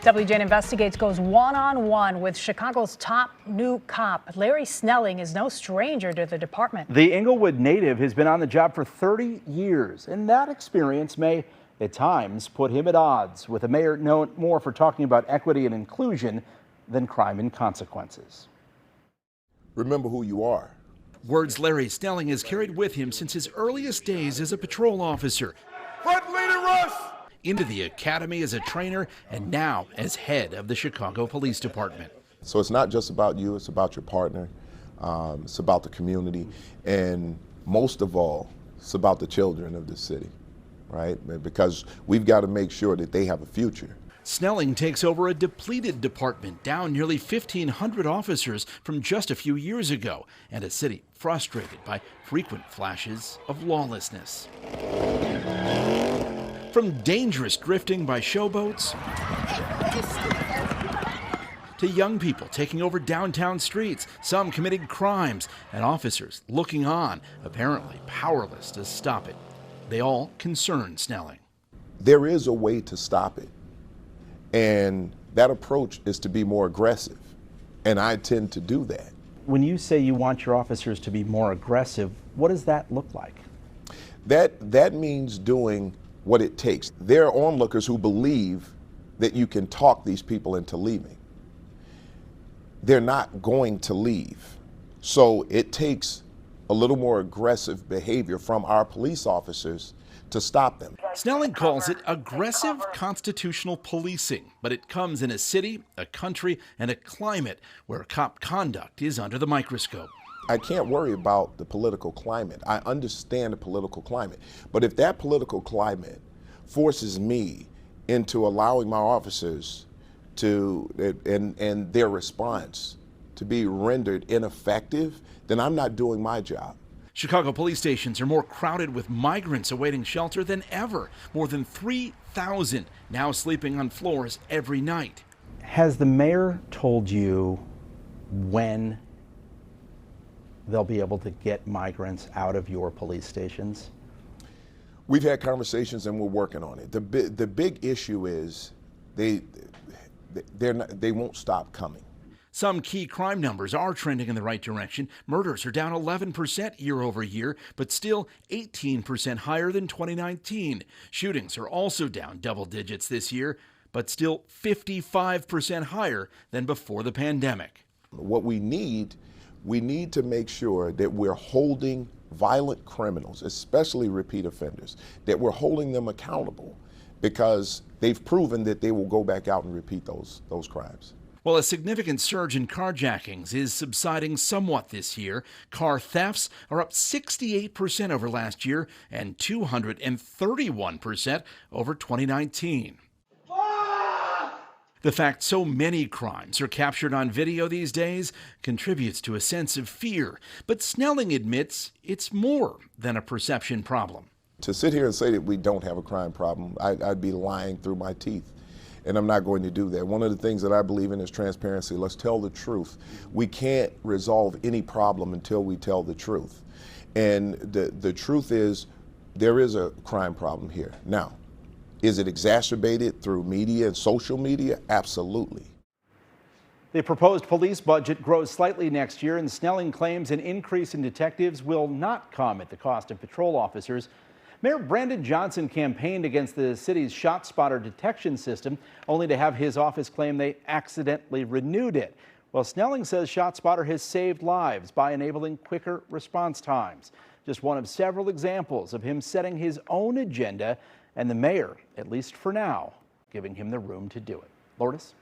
WJN Investigates goes one-on-one with Chicago's top new cop. Larry Snelling is no stranger to the department. The Englewood native has been on the job for 30 years, and that experience may at times put him at odds with a mayor known more for talking about equity and inclusion than crime and consequences. Remember who you are. Words Larry Snelling has carried with him since his earliest days as a patrol officer. Front leader rush! Into the academy as a trainer and now as head of the Chicago Police Department. So it's not just about you, it's about your partner, it's about the community, and most of all, it's about the children of the city, right? Because we've got to make sure that they have a future. Snelling takes over a depleted department, down nearly 1,500 officers from just a few years ago, and a city frustrated by frequent flashes of lawlessness. From dangerous drifting by showboats to young people taking over downtown streets, some committing crimes, and officers looking on, apparently powerless to stop it. They all concern Snelling. There is a way to stop it, and that approach is to be more aggressive, and I tend to do that. When you say you want your officers to be more aggressive, what does that look like? That means doing what it takes. There are onlookers who believe that you can talk these people into leaving. They're not going to leave. So it takes a little more aggressive behavior from our police officers to stop them. Snelling calls it aggressive constitutional policing, but it comes in a city, a country, and a climate where cop conduct is under the microscope. I can't worry about the political climate. I understand the political climate. But if that political climate forces me into allowing my officers to, and their response to be rendered ineffective, then I'm not doing my job. Chicago police stations are more crowded with migrants awaiting shelter than ever. More than 3,000 now sleeping on floors every night. Has the mayor told you when they'll be able to get migrants out of your police stations? We've had conversations and we're working on it. The big issue is they won't stop coming. Some key crime numbers are trending in the right direction. Murders are down 11% year over year, but still 18% higher than 2019. Shootings are also down double digits this year, but still 55% higher than before the pandemic. What we need to make sure that we're holding violent criminals, especially repeat offenders, that we're holding them accountable because they've proven that they will go back out and repeat those crimes. While a significant surge in carjackings is subsiding somewhat this year, car thefts are up 68% over last year and 231% over 2019. The fact so many crimes are captured on video these days contributes to a sense of fear, but Snelling admits it's more than a perception problem. To sit here and say that we don't have a crime problem, I'd be lying through my teeth, and I'm not going to do that. One of the things that I believe in is transparency. Let's tell the truth. We can't resolve any problem until we tell the truth. And the truth is there is a crime problem here. Now, is it exacerbated through media and social media? Absolutely. The proposed police budget grows slightly next year, and Snelling claims an increase in detectives will not come at the cost of patrol officers. Mayor Brandon Johnson campaigned against the city's ShotSpotter detection system, only to have his office claim they accidentally renewed it. Well, Snelling says ShotSpotter has saved lives by enabling quicker response times. Just one of several examples of him setting his own agenda, and the mayor, at least for now, giving him the room to do it. Lourdes?